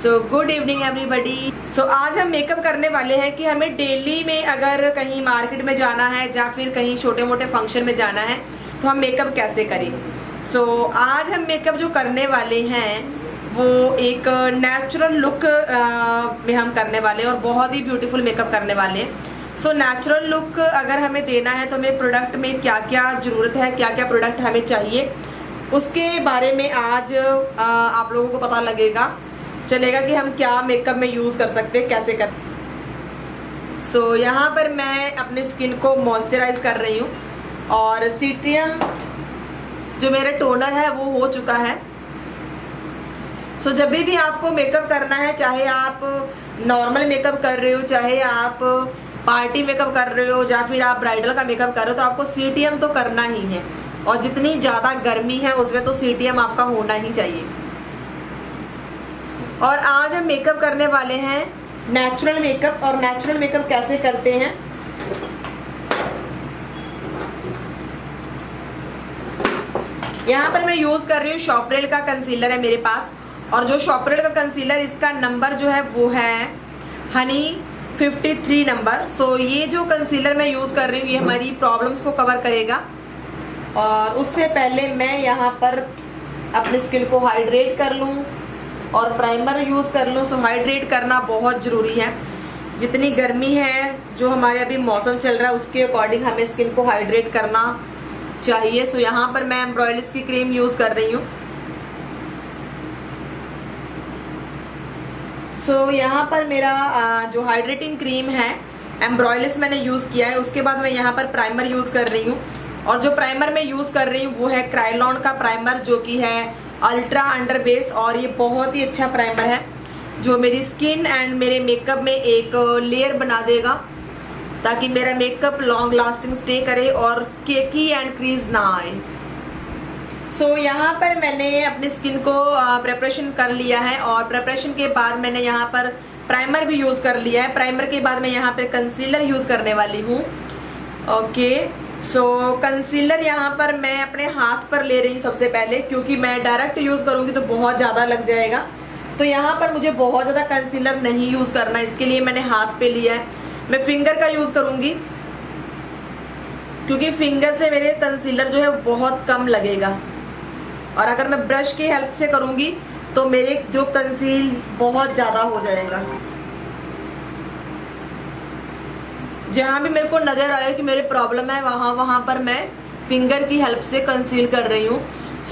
Good evening everybody. आज हम makeup करने वाले हैं कि हमें डेली में अगर कहीं मार्केट में जाना है या फिर कहीं छोटे मोटे फंक्शन में जाना है तो हम मेकअप कैसे करें। आज हम मेकअप जो करने वाले हैं वो एक नेचुरल लुक में हम करने वाले हैं और बहुत ही ब्यूटीफुल मेकअप करने वाले हैं। नेचुरल लुक अगर हमें देना है तो हमें प्रोडक्ट में क्या क्या ज़रूरत है, क्या क्या प्रोडक्ट हमें चाहिए, उसके बारे में आज आप लोगों को पता चलेगा कि हम क्या मेकअप में यूज़ कर सकते हैं, कैसे कर सकते। यहाँ पर मैं अपनी स्किन को मॉइस्चराइज कर रही हूँ और सीटियम जो मेरा टोनर है वो हो चुका है। जब भी आपको मेकअप करना है, चाहे आप नॉर्मल मेकअप कर रहे हो, चाहे आप पार्टी मेकअप कर रहे हो या फिर आप ब्राइडल का मेकअप कर रहे हो, तो आपको सीटीएम तो करना ही है और जितनी ज़्यादा गर्मी है उसमें तो सीटीएम आपका होना ही चाहिए। और आज हम मेकअप करने वाले हैं नेचुरल मेकअप। और नेचुरल मेकअप कैसे करते हैं, यहाँ पर मैं यूज कर रही हूँ शॉपरेल का कंसीलर है मेरे पास। और जो शॉपरेल का कंसीलर, इसका नंबर जो है वो है हनी 53 नंबर। ये जो कंसीलर मैं यूज कर रही हूँ ये हमारी प्रॉब्लम्स को कवर करेगा। और उससे पहले मैं यहाँ पर अपनी स्किन को हाइड्रेट कर लूँ और प्राइमर यूज़ कर लूँ। हाइड्रेट करना बहुत ज़रूरी है। जितनी गर्मी है, जो हमारे अभी मौसम चल रहा है, उसके अकॉर्डिंग हमें स्किन को हाइड्रेट करना चाहिए। यहाँ पर मैं एम्ब्रॉयलिस की क्रीम यूज़ कर रही हूँ। यहाँ पर मेरा जो हाइड्रेटिंग क्रीम है एम्ब्रॉयलिस मैंने यूज़ किया है। उसके बाद मैं यहाँ पर प्राइमर यूज़ कर रही हूँ और जो प्राइमर मैं यूज़ कर रही हूँ वो है क्राइलॉन का प्राइमर, जो कि है अल्ट्रा अंडर बेस। और ये बहुत ही अच्छा प्राइमर है जो मेरी स्किन एंड मेरे मेकअप में एक लेयर बना देगा ताकि मेरा मेकअप लॉन्ग लास्टिंग स्टे करे और केकी एंड क्रीज ना आए। यहाँ पर मैंने अपनी स्किन को प्रिपरेशन कर लिया है और प्रिपरेशन के बाद मैंने यहाँ पर प्राइमर भी यूज़ कर लिया है। प्राइमर के बाद मैं यहाँ पर कंसीलर यूज़ करने वाली हूँ। ओके, कंसीलर यहाँ पर मैं अपने हाथ पर ले रही हूँ सबसे पहले, क्योंकि मैं डायरेक्ट यूज़ करूँगी तो बहुत ज़्यादा लग जाएगा। तो यहाँ पर मुझे बहुत ज़्यादा कंसीलर नहीं यूज़ करना, इसके लिए मैंने हाथ पे लिया है। मैं फिंगर का यूज़ करूँगी क्योंकि फिंगर से मेरे कंसीलर जो है बहुत कम लगेगा। और अगर मैं ब्रश की हेल्प से करूँगी तो मेरे जो कंसील बहुत ज़्यादा हो जाएगा। जहाँ भी मेरे को नज़र आए कि मेरे प्रॉब्लम है वहाँ पर मैं फिंगर की हेल्प से कंसील कर रही हूँ।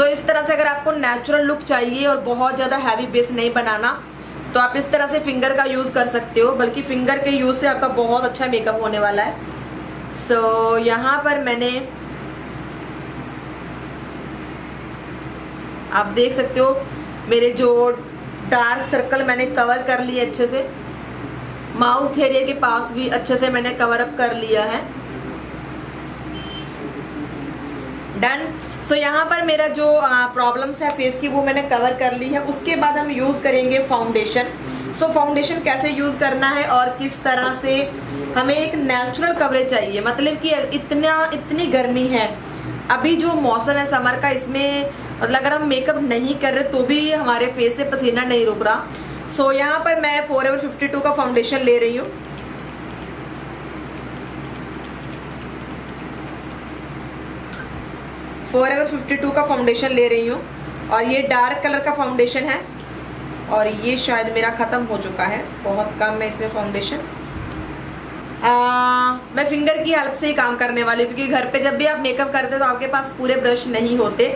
इस तरह से अगर आपको नेचुरल लुक चाहिए और बहुत ज़्यादा हैवी बेस नहीं बनाना तो आप इस तरह से फिंगर का यूज़ कर सकते हो, बल्कि फिंगर के यूज़ से आपका बहुत अच्छा मेकअप होने वाला है। यहाँ पर मैंने, आप देख सकते हो मेरे जो डार्क सर्कल मैंने कवर कर लिए अच्छे से, माउथ एरिया के पास भी अच्छे से मैंने कवर अप कर लिया है। डन। यहाँ पर मेरा जो प्रॉब्लम्स है फेस की वो मैंने कवर कर ली है। उसके बाद हम यूज़ करेंगे फाउंडेशन। फाउंडेशन कैसे यूज़ करना है और किस तरह से हमें एक नेचुरल कवरेज चाहिए। मतलब कि इतनी गर्मी है, अभी जो मौसम है समर का, इसमें मतलब अगर हम मेकअप नहीं कर रहे तो भी हमारे फेस से पसीना नहीं रुक रहा। यहाँ पर मैं फॉरएवर 52 का फाउंडेशन ले रही हूँ। फॉरएवर 52 का फाउंडेशन ले रही हूँ और ये डार्क कलर का फाउंडेशन है और ये शायद मेरा ख़त्म हो चुका है, बहुत कम है इसमें फाउंडेशन। मैं फिंगर की हेल्प से ही काम करने वाली हूँ, क्योंकि घर पे जब भी आप मेकअप करते हैं तो आपके पास पूरे ब्रश नहीं होते।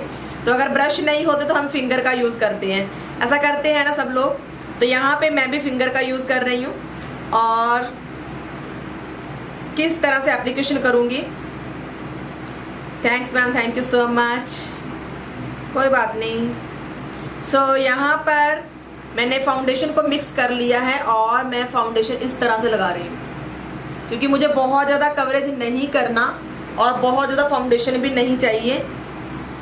तो अगर ब्रश नहीं होते तो हम फिंगर का यूज़ करते हैं, ऐसा करते हैं ना सब लोग। तो यहाँ पे मैं भी फिंगर का यूज़ कर रही हूँ और किस तरह से एप्लीकेशन करूँगी। Thanks ma'am, thank you so much, कोई बात नहीं। यहाँ पर मैंने फाउंडेशन को मिक्स कर लिया है और मैं फाउंडेशन इस तरह से लगा रही हूँ, क्योंकि मुझे बहुत ज़्यादा कवरेज नहीं करना और बहुत ज़्यादा फाउंडेशन भी नहीं चाहिए।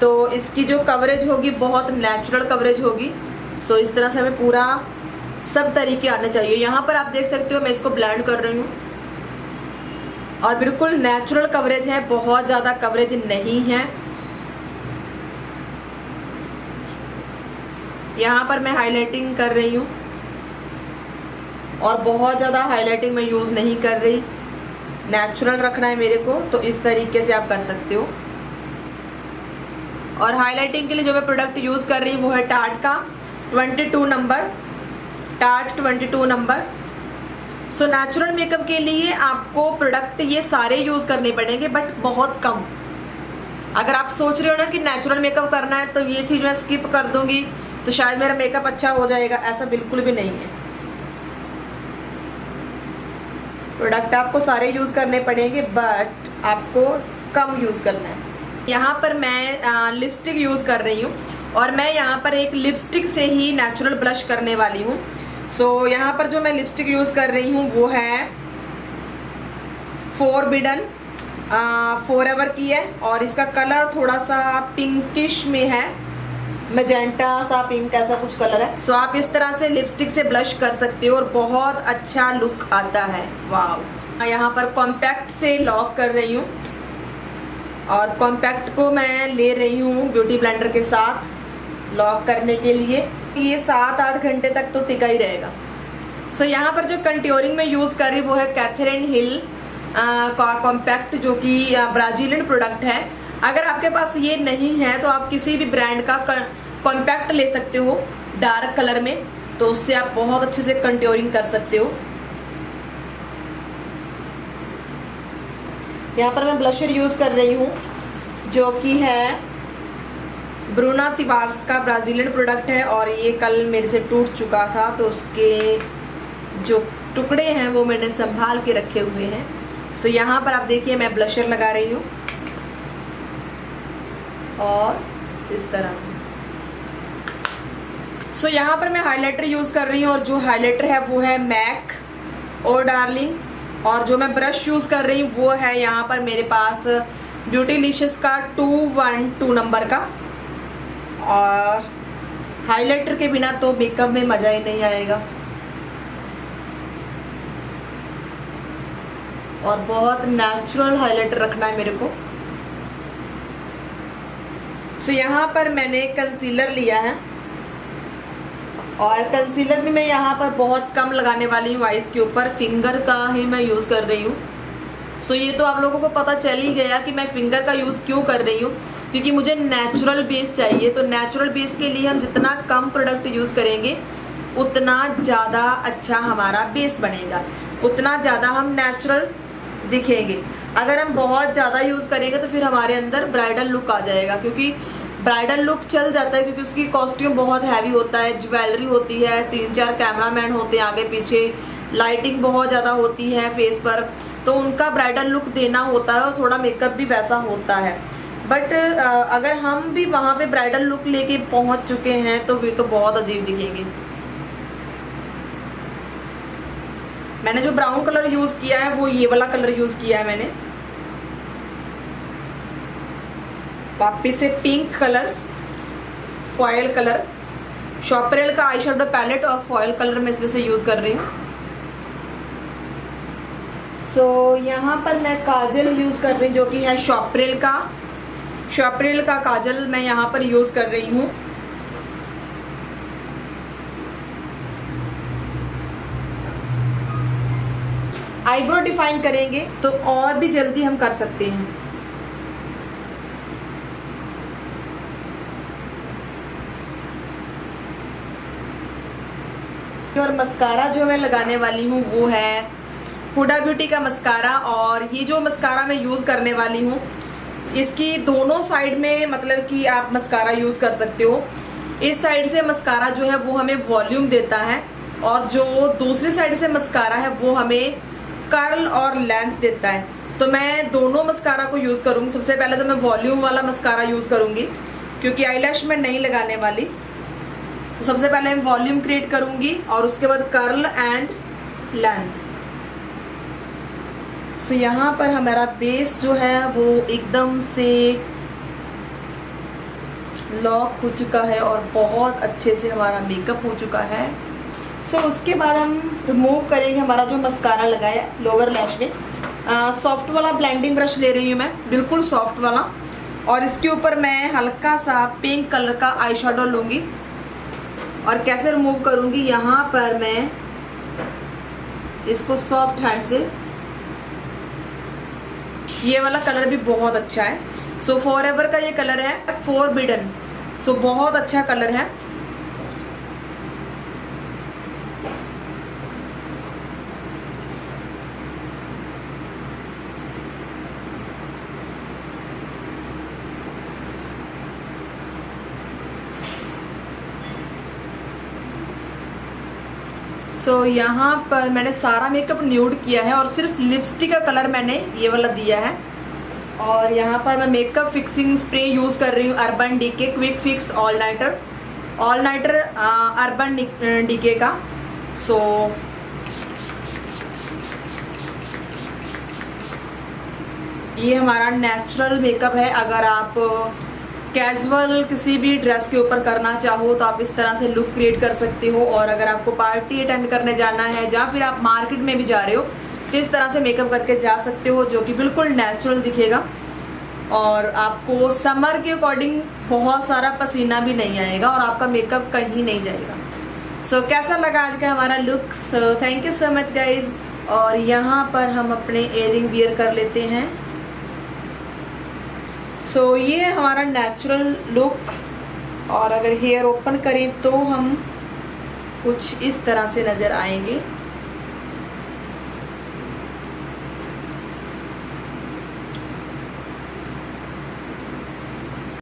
तो इसकी जो कवरेज होगी बहुत नेचुरल कवरेज होगी। इस तरह से हमें पूरा सब तरीके आने चाहिए। यहाँ पर आप देख सकते हो मैं इसको ब्लेंड कर रही हूँ और बिल्कुल नेचुरल कवरेज है, बहुत ज़्यादा कवरेज नहीं है। यहाँ पर मैं हाइलाइटिंग कर रही हूँ और बहुत ज़्यादा हाईलाइटिंग मैं यूज़ नहीं कर रही, नेचुरल रखना है मेरे को, तो इस तरीके से आप कर सकते हो। और हाईलाइटिंग के लिए जो मैं प्रोडक्ट यूज़ कर रही हूँ वो है टार्ट का 22 number, tart 22 number. So natural makeup के लिए आपको प्रोडक्ट ये सारे यूज़ करने पड़ेंगे, बट बहुत कम। अगर आप सोच रहे हो ना कि नेचुरल मेकअप करना है तो ये चीज़ मैं स्किप कर दूंगी तो शायद मेरा मेकअप अच्छा हो जाएगा, ऐसा बिल्कुल भी नहीं है। प्रोडक्ट आपको सारे यूज़ करने पड़ेंगे, बट आपको कम यूज़ करना है। यहाँ पर मैं लिपस्टिक यूज़ कर रही हूँ और मैं यहाँ पर एक लिपस्टिक से ही नेचुरल ब्लश करने वाली हूँ। सो यहाँ पर जो मैं लिपस्टिक यूज़ कर रही हूँ वो है फॉरबिडन फॉरएवर की है और इसका कलर थोड़ा सा पिंकिश में है, मैजेंटा सा पिंक ऐसा कुछ कलर है। सो आप इस तरह से लिपस्टिक से ब्लश कर सकते हो और बहुत अच्छा लुक आता है। वाव। यहाँ पर कॉम्पैक्ट से लॉक कर रही हूँ और कॉम्पैक्ट को मैं ले रही हूँ ब्यूटी ब्लेंडर के साथ लॉक करने के लिए। ये 7-8 घंटे तक तो टिका ही रहेगा। सो यहाँ पर जो कंट्योरिंग में यूज़ कर रही वो है कैथरीन हिल का कॉम्पैक्ट, जो कि ब्राजीलियन प्रोडक्ट है। अगर आपके पास ये नहीं है तो आप किसी भी ब्रांड का कॉम्पैक्ट ले सकते हो डार्क कलर में, तो उससे आप बहुत अच्छे से कंट्योरिंग कर सकते हो। यहाँ पर मैं ब्लशर यूज़ कर रही हूँ जो कि है ब्रूना तिवार्स का ब्राजीलियन प्रोडक्ट है और ये कल मेरे से टूट चुका था तो उसके जो टुकड़े हैं वो मैंने संभाल के रखे हुए हैं। सो यहाँ पर आप देखिए मैं ब्लशर लगा रही हूँ और इस तरह से। सो यहाँ पर मैं हाइलाइटर यूज़ कर रही हूँ और जो हाइलाइटर है वो है मैक और डार्लिंग, और जो मैं ब्रश यूज़ कर रही हूँ वो है यहाँ पर मेरे पास ब्यूटीलिशियस का 212 नंबर का। और हाइलाइटर के बिना तो मेकअप में मज़ा ही नहीं आएगा और बहुत नेचुरल हाइलाइटर रखना है मेरे को। सो यहाँ पर मैंने कंसीलर लिया है और कंसीलर भी मैं यहाँ पर बहुत कम लगाने वाली हूँ आइज़ के ऊपर, फिंगर का ही मैं यूज़ कर रही हूँ। सो ये तो आप लोगों को पता चल ही गया कि मैं फिंगर का यूज़ क्यों कर रही हूँ, क्योंकि मुझे नेचुरल बेस चाहिए। तो नेचुरल बेस के लिए हम जितना कम प्रोडक्ट यूज़ करेंगे उतना ज़्यादा अच्छा हमारा बेस बनेगा, उतना ज़्यादा हम नेचुरल दिखेंगे। अगर हम बहुत ज़्यादा यूज़ करेंगे तो फिर हमारे अंदर ब्राइडल लुक आ जाएगा, क्योंकि ब्राइडल लुक चल जाता है क्योंकि उसकी कॉस्ट्यूम बहुत हैवी होता है, ज्वेलरी होती है, 3-4 कैमरामैन होते हैं आगे पीछे, लाइटिंग बहुत ज़्यादा होती है फेस पर, तो उनका ब्राइडल लुक देना होता है और थोड़ा मेकअप भी वैसा होता है। बट अगर हम भी वहाँ पे ब्राइडल लुक लेके पहुँच चुके हैं तो फिर तो बहुत अजीब दिखेंगे। मैंने जो ब्राउन कलर यूज़ किया है वो ये वाला कलर यूज़ किया है मैंने, वापिस से पिंक कलर, फॉयल कलर, शॉपरेल का आई शेडो पैलेट और फॉयल कलर मैं इसमें से यूज़ कर रही हूँ। सो यहाँ पर मैं काजल यूज़ कर रही हूँ जो कि है शॉपरेल का काजल मैं यहाँ पर यूज़ कर रही हूँ। आईब्रो डिफाइन करेंगे तो और भी जल्दी हम कर सकते हैं। और मस्कारा जो मैं लगाने वाली हूँ वो है हुडा ब्यूटी का मस्कारा, और ये जो मस्कारा मैं यूज़ करने वाली हूँ इसकी दोनों साइड में मतलब कि आप मस्कारा यूज़ कर सकते हो। इस साइड से मस्कारा जो है वो हमें वॉल्यूम देता है और जो दूसरी साइड से मस्कारा है वो हमें कर्ल और लेंथ देता है। तो मैं दोनों मस्कारा को यूज़ करूँगी। सबसे पहले तो मैं वॉल्यूम वाला मस्कारा यूज़ करूँगी क्योंकि आईलैश में नहीं लगाने वाली, तो सबसे पहले मैं वॉल्यूम क्रिएट करूँगी और उसके बाद कर्ल एंड लेंथ। सो यहाँ पर हमारा बेस जो है वो एकदम से लॉक हो चुका है और बहुत अच्छे से हमारा मेकअप हो चुका है। सो उसके बाद हम रिमूव करेंगे हमारा जो मस्कारा लगाया लोअर लैश में। सॉफ्ट वाला ब्लेंडिंग ब्रश ले रही हूँ मैं, बिल्कुल सॉफ्ट वाला, और इसके ऊपर मैं हल्का सा पिंक कलर का आई शेडो लूँगी। और कैसे रिमूव करूँगी, यहाँ पर मैं इसको सॉफ्ट हैंड से। ये वाला कलर भी बहुत अच्छा है। सो फॉरएवर का ये कलर है फोरबिडन। सो बहुत अच्छा कलर है। सो यहाँ पर मैंने सारा मेकअप न्यूड किया है और सिर्फ लिपस्टिक का कलर मैंने ये वाला दिया है। और यहाँ पर मैं मेकअप फिक्सिंग स्प्रे यूज़ कर रही हूँ Urban Decay quick fix all nighter Urban Decay का। सो ये हमारा नेचुरल मेकअप है। अगर आप कैजुअल किसी भी ड्रेस के ऊपर करना चाहो तो आप इस तरह से लुक क्रिएट कर सकते हो। और अगर आपको पार्टी अटेंड करने जाना है या फिर आप मार्केट में भी जा रहे हो तो इस तरह से मेकअप करके जा सकते हो, जो कि बिल्कुल नेचुरल दिखेगा और आपको समर के अकॉर्डिंग बहुत सारा पसीना भी नहीं आएगा और आपका मेकअप कहीं नहीं जाएगा। सो कैसा लगा आज का हमारा look? So thank you so much guys. और यहाँ पर हम अपने इयररिंग वियर कर लेते हैं। सो ये है हमारा नेचुरल लुक। और अगर हेयर ओपन करें तो हम कुछ इस तरह से नज़र आएंगे।